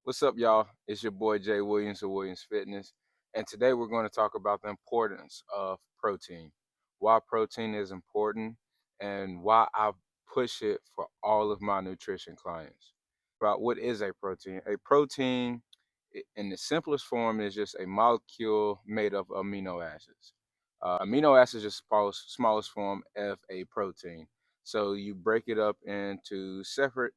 What's up, y'all? It's your boy Jay Williams of Williams Fitness, and today we're going to talk about the importance of protein, why protein is important, and why I push it for all of my nutrition clients. About what is a protein? A protein, in the simplest form, is just a molecule made of amino acids. Amino acids is the smallest form of a protein. So you break it up into separate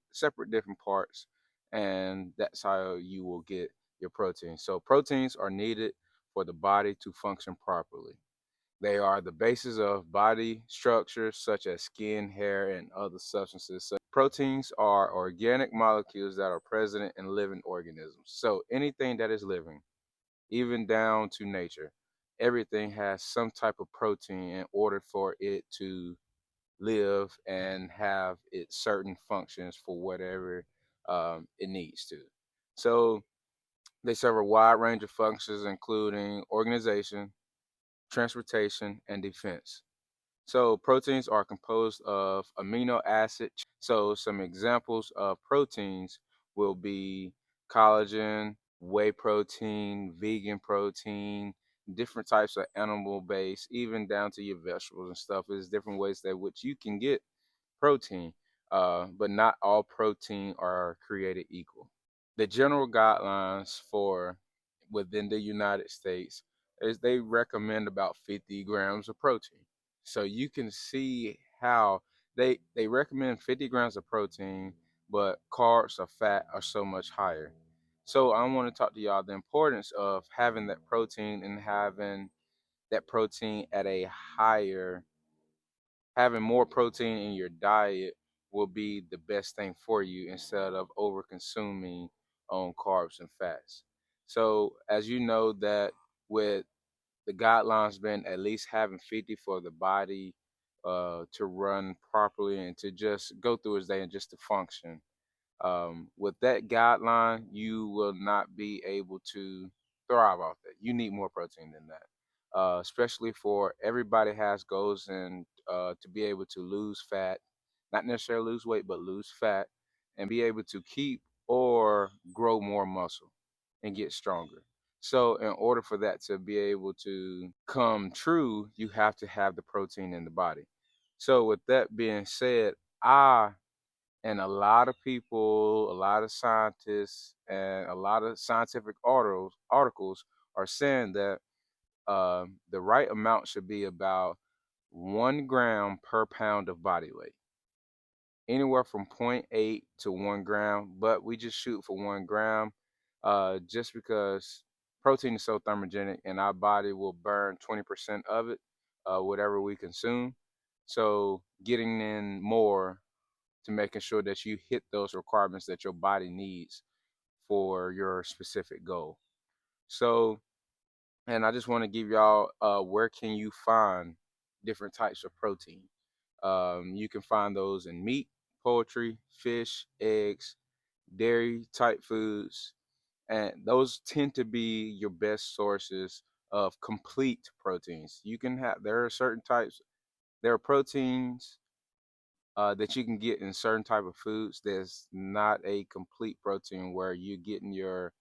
different parts, and that's how you will get your protein. So proteins are needed for the body to function properly. They are the basis of body structures such as skin, hair, and other substances. So proteins are organic molecules that are present in living organisms. So anything that is living, even down to nature, everything has some type of protein in order for it to live and have its certain functions for whatever it needs to. So they serve a wide range of functions, including organization, transportation, and defense. So proteins are composed of amino acids. So some examples of proteins will be collagen, whey protein, vegan protein, different types of animal base, even down to your vegetables and stuff. There's different ways that which you can get protein, but not all protein are created equal. The general guidelines for within the United States is they recommend about 50 grams of protein. So you can see how they recommend 50 grams of protein, but carbs or fat are so much higher. So I want to talk to y'all the importance of having that protein and having that protein at a higher having more protein in your diet will be the best thing for you instead of over consuming on carbs and fats. So as you know that with the guidelines being at least having 50 for the body to run properly and to just go through its day and just to function. With that guideline, you will not be able to thrive off that. You need more protein than that, especially for everybody has goals and to be able to lose fat, not necessarily lose weight, but lose fat and be able to keep or grow more muscle and get stronger. So, in order for that to be able to come true, you have to have the protein in the body. So, with that being said, I and a lot of people, a lot of scientists, and a lot of scientific articles are saying that the right amount should be about 1 gram per pound of body weight, anywhere from zero point 0.8 to 1 gram. But we just shoot for 1 gram, just because protein is so thermogenic, and our body will burn 20% of it, whatever we consume. So getting in more to making sure that you hit those requirements that your body needs for your specific goal. So, and I just want to give y'all where can you find different types of protein. You can find those in meat, poultry, fish, eggs, dairy type foods, and those tend to be your best sources of complete proteins. You can have there are certain types. There are proteins that you can get in certain type of foods. There's not a complete protein where you're getting your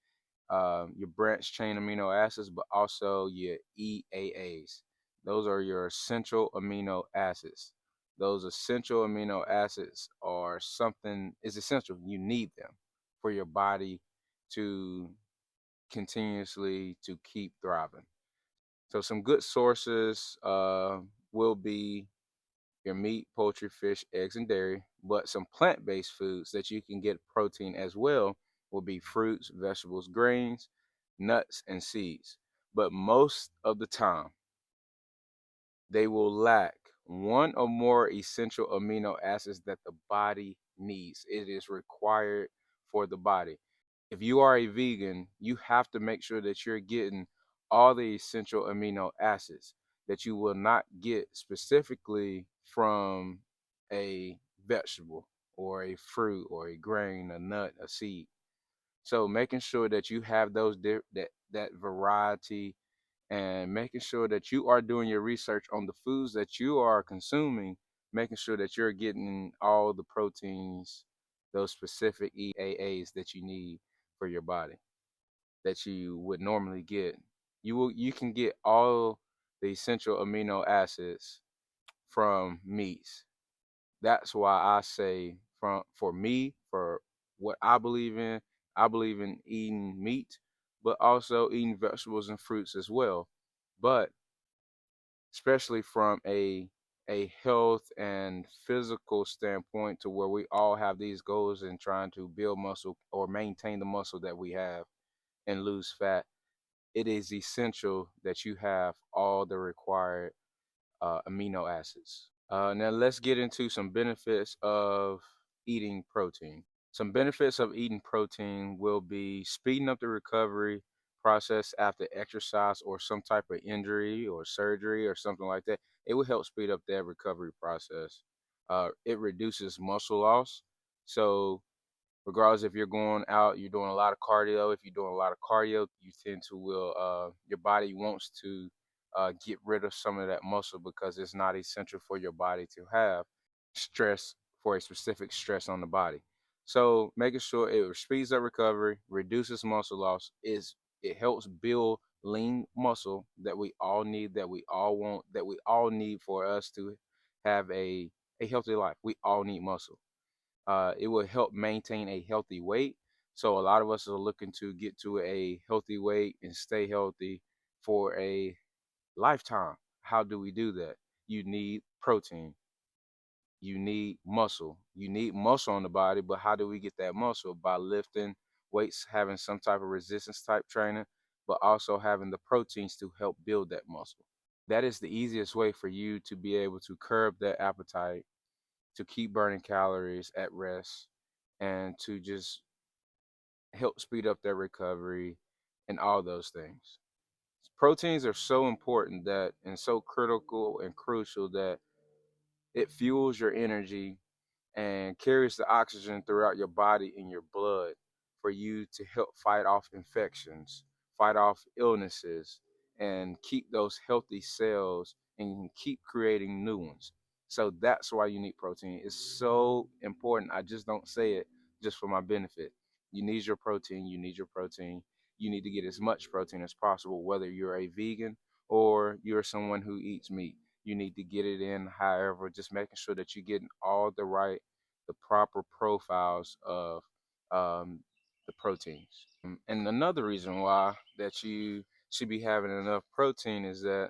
branched chain amino acids, but also your EAAs. Those are your essential amino acids. Those essential amino acids are something is essential. You need them for your body to continuously to keep thriving. So some good sources will be your meat, poultry, fish, eggs, and dairy. But some plant based foods that you can get protein as well will be fruits, vegetables, grains, nuts, and seeds. But most of the time, they will lack one or more essential amino acids that the body needs. It is required for the body. If you are a vegan, you have to make sure that you're getting all the essential amino acids that you will not get specifically from a vegetable or a fruit or a grain, a nut, a seed. So making sure that you have that variety and making sure that you are doing your research on the foods that you are consuming, making sure that you're getting all the proteins, those specific EAAs that you need for your body that you would normally get. You can get all the essential amino acids from meats. That's why I say for me, for what I believe in eating meat, but also eating vegetables and fruits as well. But especially from a health and physical standpoint, to where we all have these goals in trying to build muscle or maintain the muscle that we have and lose fat, it is essential that you have all the required amino acids. Now let's get into some benefits of eating protein. Some benefits of eating protein will be speeding up the recovery process after exercise or some type of injury or surgery or something like that. It will help speed up that recovery process. It reduces muscle loss. So regardless if you're going out, you're doing a lot of cardio. If you're doing a lot of cardio, you tend to will your body wants to get rid of some of that muscle because it's not essential for your body to have stress for a specific stress on the body. So making sure it speeds up recovery, reduces muscle loss, is it helps build lean muscle that we all need, that we all want, that we all need for us to have a healthy life. We all need muscle. It will help maintain a healthy weight. So a lot of us are looking to get to a healthy weight and stay healthy for a lifetime. How do we do that? You need protein. You need muscle. You need muscle on the body, but how do we get that muscle? By lifting weights, having some type of resistance type training, but also having the proteins to help build that muscle. That is the easiest way for you to be able to curb that appetite, to keep burning calories at rest, and to just help speed up their recovery and all those things. Proteins are so important that and so critical and crucial that it fuels your energy and carries the oxygen throughout your body and your blood for you to help fight off infections, fight off illnesses, and keep those healthy cells and keep creating new ones. So that's why you need protein. It's so important. I just don't say it just for my benefit. You need your protein. You need your protein. You need to get as much protein as possible, whether you're a vegan or you're someone who eats meat. You need to get it in, however, just making sure that you're getting all the proper profiles of the proteins. And another reason why that you should be having enough protein is that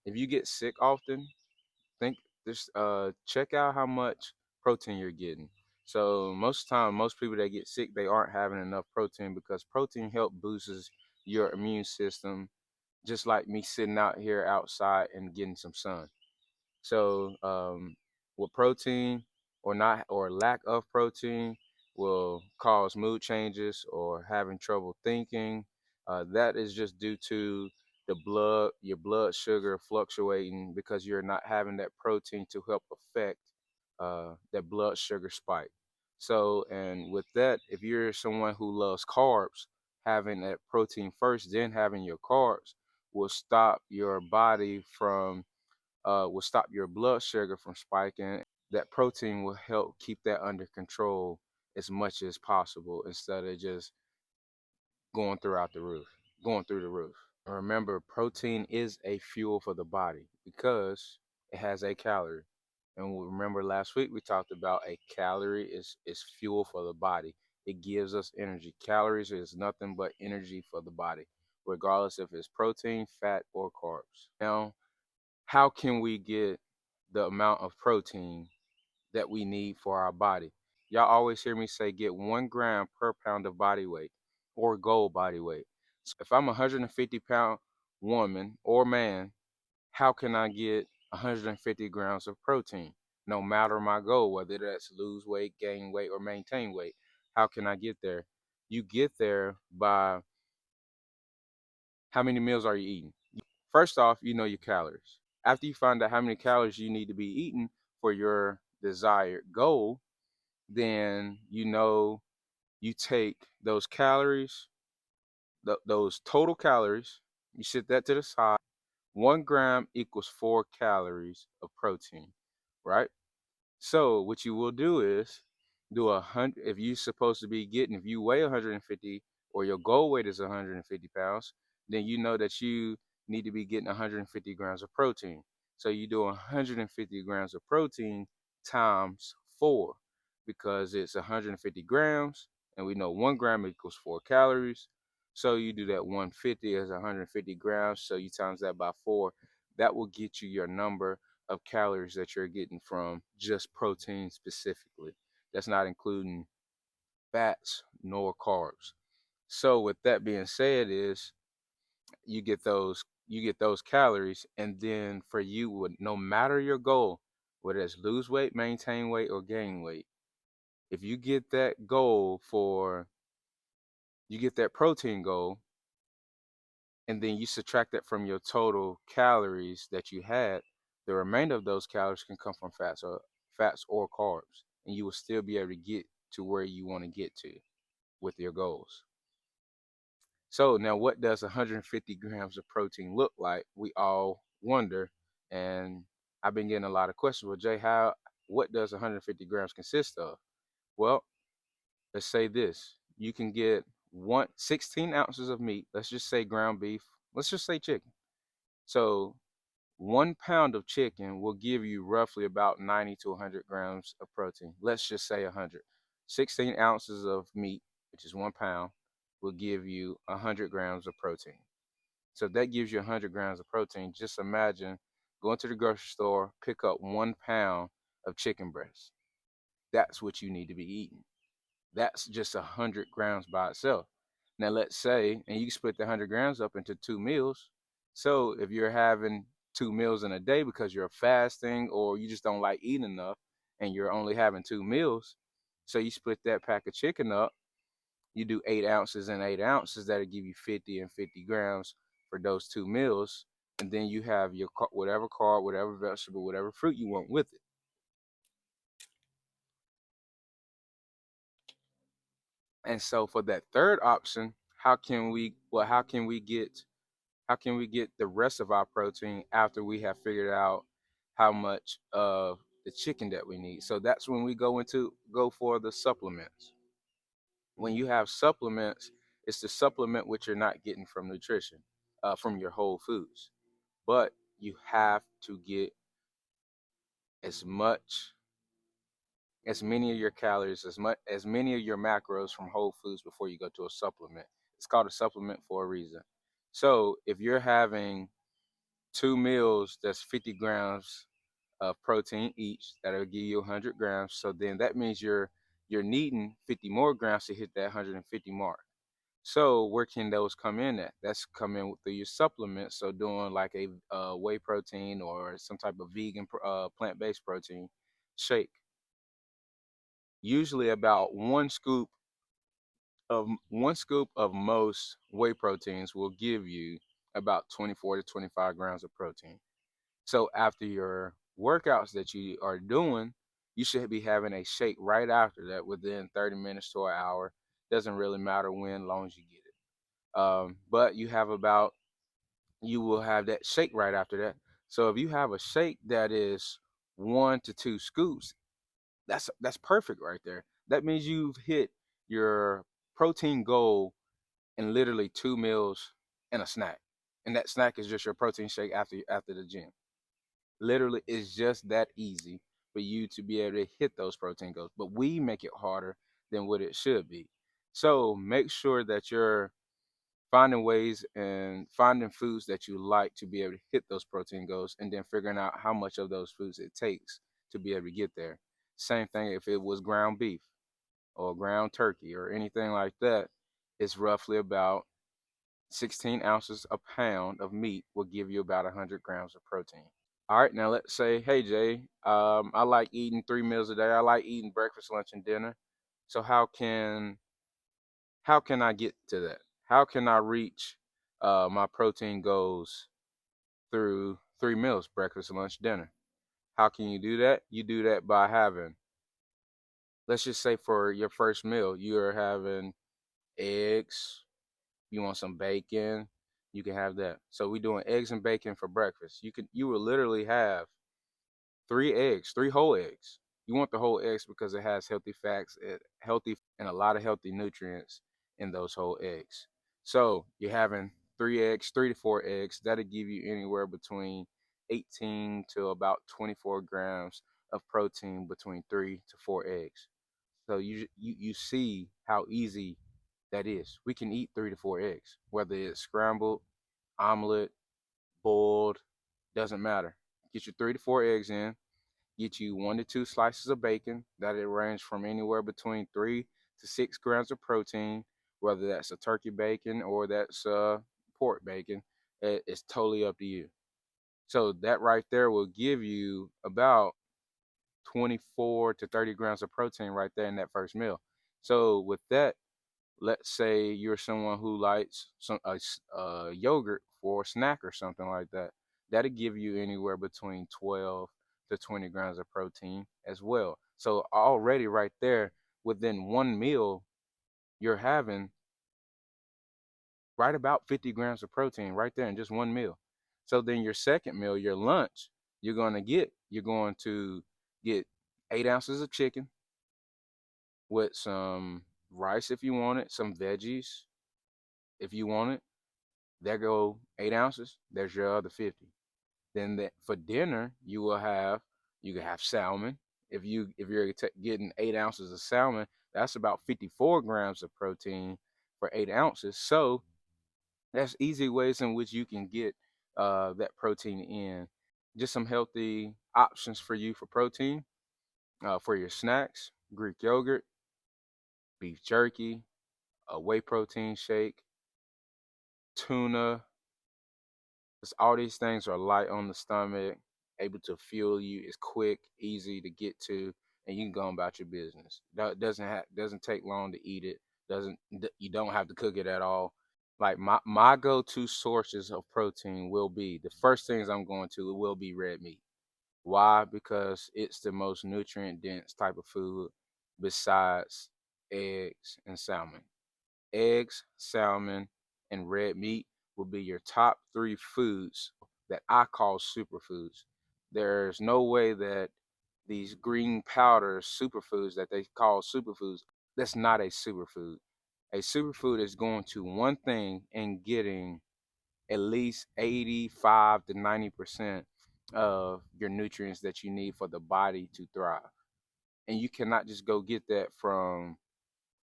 if you get sick often, think just check out how much protein you're getting. So most time, most people that get sick, they aren't having enough protein because protein help boosts your immune system, just like me sitting out here outside and getting some sun. So, with protein or not or lack of protein will cause mood changes or having trouble thinking. That is just due to your blood sugar fluctuating because you're not having that protein to help affect that blood sugar spike. So, and with that, if you're someone who loves carbs, having that protein first, then having your carbs will stop your body from will stop your blood sugar from spiking. That protein will help keep that under control as much as possible instead of just going throughout the roof, going through the roof. Remember, protein is a fuel for the body because it has a calorie. And remember last week we talked about a calorie is fuel for the body. It gives us energy. Calories is nothing but energy for the body, regardless if it's protein, fat, or carbs. Now, how can we get the amount of protein that we need for our body? Y'all always hear me say get 1 gram per pound of body weight or goal body weight. So if I'm a 150-pound woman or man, how can I get 150 grams of protein? No matter my goal, whether that's lose weight, gain weight, or maintain weight, how can I get there? You get there by how many meals are you eating? First off, you know your calories. After you find out how many calories you need to be eating for your desired goal, then you know you take those calories, those total calories, you set that to the side. 1 gram equals 4 calories of protein, right? So what you will do is do 100. If you're supposed to be getting, if you weigh 150 or your goal weight is 150 pounds, then you know that you need to be getting 150 grams of protein. So you do 150 grams of protein times 4, because it's 150 grams, and we know 1 gram equals 4 calories. So you do that 150 as 150 grams. So you times that by 4. That will get you your number of calories that you're getting from just protein specifically. That's not including fats nor carbs. So with that being said, is you get those calories, and then for you, would no matter your goal, whether it's lose weight, maintain weight, or gain weight, if you get that goal for you get that protein goal, and then you subtract that from your total calories that you had, the remainder of those calories can come from fats or carbs, and you will still be able to get to where you want to get to with your goals. So now, what does 150 grams of protein look like? We all wonder, and I've been getting a lot of questions. Well, Jay, what does 150 grams consist of? Well, let's say this: you can get 16 ounces of meat. Let's just say ground beef. Let's just say chicken. So 1 pound of chicken will give you roughly about 90 to 100 grams of protein. Let's just say 100. 16 ounces of meat, which is 1 pound, will give you 100 grams of protein. So if that gives you 100 grams of protein, just imagine going to the grocery store, pick up 1 pound of chicken breast. That's what you need to be eating. That's just 100 grams by itself. Now, let's say, and you can split the 100 grams up into 2 meals. So if you're having 2 meals in a day because you're fasting or you just don't like eating enough and you're only having 2 meals, so you split that pack of chicken up, you do 8 ounces and 8 ounces, that'll give you 50 and 50 grams for those 2 meals. And then you have your whatever carb, whatever vegetable, whatever fruit you want with it. And so for that third option, how can we get the rest of our protein after we have figured out how much of the chicken that we need? So that's when we go for the supplements. When you have supplements, it's the supplement which you're not getting from nutrition, from your whole foods. But you have to get as much as many of your calories, as many of your macros from whole foods before you go to a supplement. It's called a supplement for a reason. So if you're having 2 meals, that's 50 grams of protein each, that'll give you 100 grams. So then that means you're needing 50 more grams to hit that 150 mark. So where can those come in at? That's coming through your supplements. So doing like a whey protein or some type of vegan plant-based protein shake. Usually about one scoop of most whey proteins will give you about 24 to 25 grams of protein. So after your workouts that you are doing, you should be having a shake right after that within 30 minutes to an hour. Doesn't really matter when, long as you get it. But you will have that shake right after that. So if you have a shake that is 1 to 2 scoops, that's perfect right there. That means you've hit your protein goal in literally 2 meals and a snack. And that snack is just your protein shake after the gym. Literally, it's just that easy for you to be able to hit those protein goals. But we make it harder than what it should be. So make sure that you're finding ways and finding foods that you like to be able to hit those protein goals, and then figuring out how much of those foods it takes to be able to get there. Same thing if it was ground beef or ground turkey or anything like that, it's roughly about 16 ounces a pound of meat will give you about 100 grams of protein. All right, now let's say, hey Jay, I like eating 3 meals a day. I like eating breakfast, lunch, and dinner. So how can I get to that? How can I reach my protein goals through 3 meals, breakfast, lunch, dinner? How can you do that? You do that by having, let's just say for your first meal, you're having eggs. You want some bacon, you can have that. So we doing eggs and bacon for breakfast. You will literally have 3 eggs, 3 whole eggs. You want the whole eggs because it has healthy fats, healthy and a lot of healthy nutrients in those whole eggs. So you're having 3 eggs, 3 to 4 eggs. That'll give you anywhere between 18 to about 24 grams of protein between 3 to 4 eggs. So you see how easy that is. We can eat 3 to 4 eggs, whether it's scrambled, omelet, boiled, doesn't matter. Get your 3 to 4 eggs in. Get you 1 to 2 slices of bacon. That'll range from anywhere between 3 to 6 grams of protein, whether that's a turkey bacon or that's pork bacon. It's totally up to you. So that right there will give you about 24 to 30 grams of protein right there in that first meal. So with that, let's say you're someone who likes some yogurt for a snack or something like that. That'll give you anywhere between 12 to 20 grams of protein as well. So already right there, within one meal, you're having right about 50 grams of protein right there in just one meal. So then your second meal, your lunch, you're going to get 8 ounces of chicken with some rice if you want it, some veggies if you want it. There go 8 ounces. There's your other 50. Then for dinner, you can have salmon. If you're getting 8 ounces of salmon, that's about 54 grams of protein for 8 ounces. So that's easy ways in which you can get that protein in. Just some healthy options for you for protein for your snacks: Greek yogurt, beef jerky, a whey protein shake, tuna. All these things are light on the stomach, able to fuel you. It's quick, easy to get to, and you can go about your business. Doesn't take long to eat it. You don't have to cook it at all. Like my go-to sources of protein will be the first things I'm going to it will be red meat. Why? Because it's the most nutrient dense type of food besides eggs and salmon. Eggs, salmon, and red meat will be your top 3 foods that I call superfoods. There's no way that these green powders, superfoods that they call superfoods, that's not a superfood. A superfood is going to one thing and getting at least 85 to 90% of your nutrients that you need for the body to thrive. And you cannot just go get that from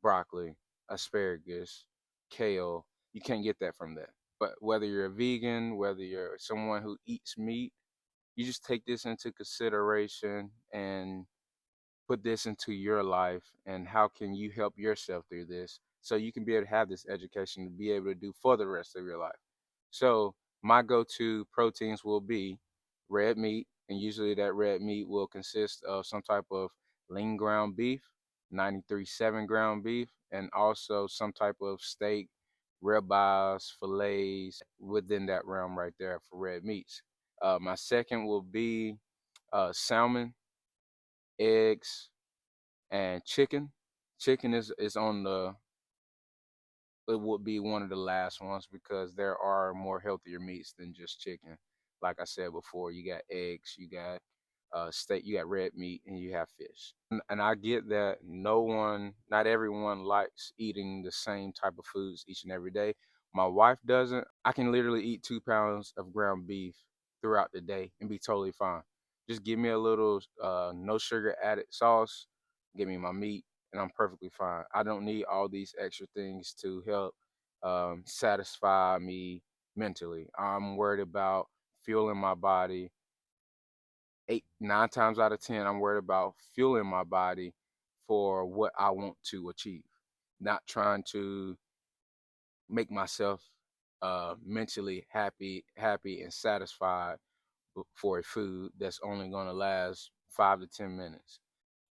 broccoli, asparagus, kale. You can't get that from that. But whether you're a vegan, whether you're someone who eats meat, you just take this into consideration and put this into your life, and how can you help yourself through this so you can be able to have this education to be able to do for the rest of your life. So my go-to proteins will be red meat, and usually that red meat will consist of some type of lean ground beef, 93.7 ground beef, and also some type of steak, ribeyes, fillets within that realm right there for red meats. My second will be salmon, eggs, and chicken. Chicken is on the it would be one of the last ones because there are more healthier meats than just chicken. Like I said before, you got eggs, you got steak, you got red meat, and you have fish. And I get that not everyone likes eating the same type of foods each and every day. My wife doesn't. I can literally eat 2 pounds of ground beef throughout the day and be totally fine. Just give me a little no sugar added sauce, give me my meat, and I'm perfectly fine. I don't need all these extra things to help satisfy me mentally. I'm worried about fueling my body. 9 times out of 10, I'm worried about fueling my body for what I want to achieve, not trying to make myself mentally happy and satisfied for a food that's only going to last 5 to 10 minutes.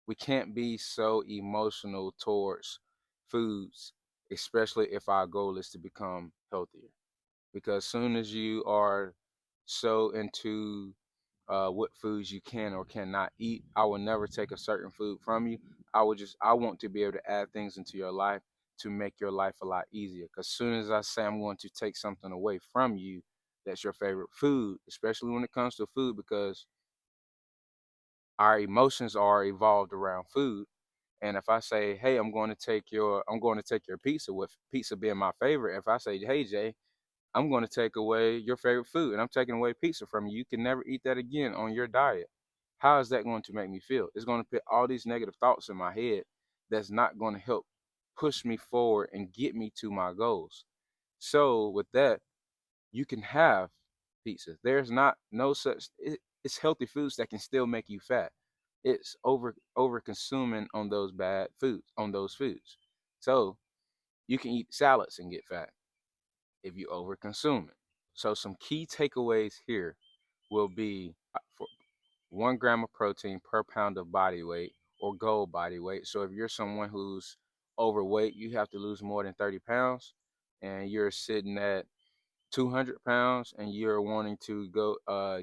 We can't be so emotional towards foods, especially if our goal is to become healthier. Because soon as you are so into what foods you can or cannot eat, I will never take a certain food from you. I want to be able to add things into your life to make your life a lot easier. Because soon as I say I'm going to take something away from you, that's your favorite food, especially when it comes to food, because our emotions are evolved around food. And if I say, hey, I'm going to take your pizza, with pizza being my favorite. If I say, hey Jay, I'm going to take away your favorite food and I'm taking away pizza from you, you can never eat that again on your diet. How is that going to make me feel? It's going to put all these negative thoughts in my head that's not going to help push me forward and get me to my goals. So with that, you can have pizza. There's not no such it's healthy foods that can still make you fat. It's over consuming on those bad foods, on those foods. So you can eat salads and get fat if you over consume it. So some key takeaways here will be for 1 gram of protein per pound of body weight or goal body weight. So if you're someone who's overweight, you have to lose more than 30 pounds, and you're sitting at 200 pounds and you're wanting to go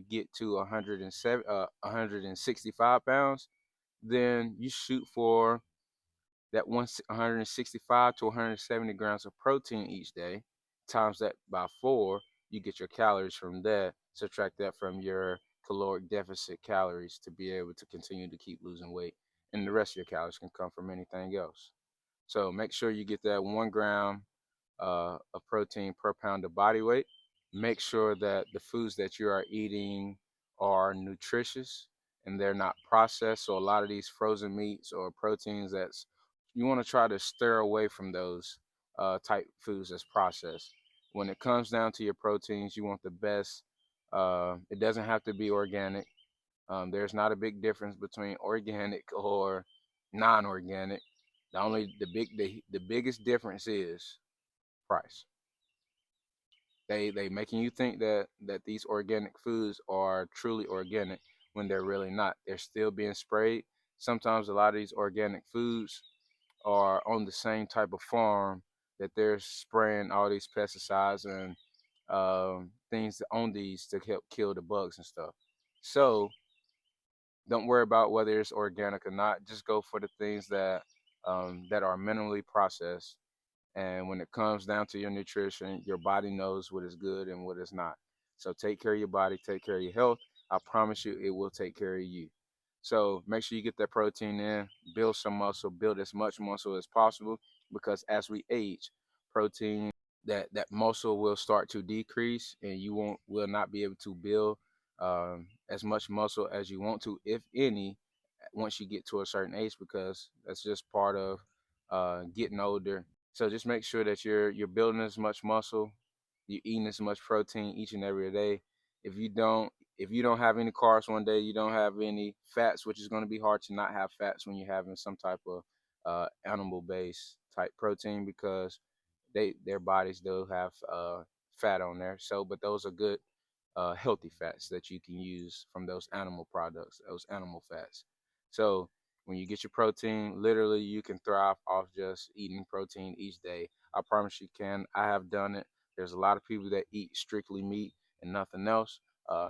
get to 165 pounds, then you shoot for that 165 to 170 grams of protein each day, times that by 4, you get your calories from that, subtract that from your caloric deficit calories to be able to continue to keep losing weight. And the rest of your calories can come from anything else. So make sure you get that 1 gram of protein per pound of body weight. Make sure that the foods that you are eating are nutritious and they're not processed. So a lot of these frozen meats or proteins, that's you want to try to steer away from those type foods that's processed. When it comes down to your proteins, you want the best. It doesn't have to be organic. There's not a big difference between organic or non-organic. The biggest difference is price. They making you think that these organic foods are truly organic when they're really not. They're still being sprayed. Sometimes a lot of these organic foods are on the same type of farm that they're spraying all these pesticides and things on these to help kill the bugs and stuff. So don't worry about whether it's organic or not. Just go for the things that are minimally processed, and when it comes down to your nutrition, your body knows what is good and what is not. So take care of your body, take care of your health. I promise you, it will take care of you. So make sure you get that protein in, build some muscle, build as much muscle as possible, because as we age, protein, that muscle will start to decrease, and you won't will not be able to build as much muscle as you want to, if any, once you get to a certain age, because that's just part of getting older. So just make sure that you're building as much muscle, you're eating as much protein each and every day. If you don't if you don't have any carbs one day, you don't have any fats, which is going to be hard to not have fats when you're having some type of animal based type protein, because their bodies do have fat on there. So, but those are good healthy fats that you can use from those animal products, those animal fats. So when you get your protein, literally you can thrive off just eating protein each day. I promise you can. I have done it. There's a lot of people that eat strictly meat and nothing else.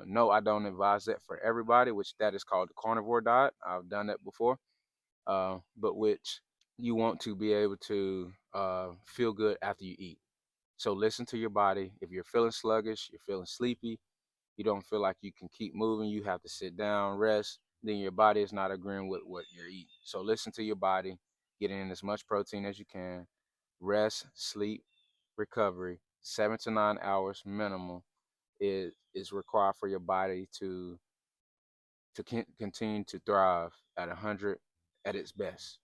No, I don't advise that for everybody, which that is called the carnivore diet. I've done that before, but which you want to be able to feel good after you eat. So listen to your body. If you're feeling sluggish, you're feeling sleepy, you don't feel like you can keep moving, you have to sit down, rest, then your body is not agreeing with what you're eating. So listen to your body, get in as much protein as you can, rest, sleep, recovery, 7 to 9 hours minimum is required for your body to continue to thrive at 100 at its best.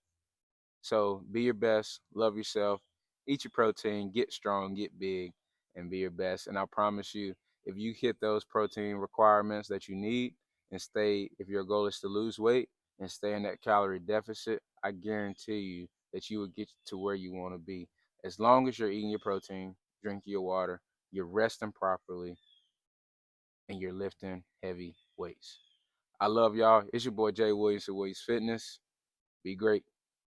So be your best, love yourself, eat your protein, get strong, get big, and be your best. And I promise you, if you hit those protein requirements that you need and stay, if your goal is to lose weight and stay in that calorie deficit, I guarantee you that you will get to where you want to be. As long as you're eating your protein, drinking your water, you're resting properly, and you're lifting heavy weights. I love y'all. It's your boy Jay Williams of Williams Fitness. Be great.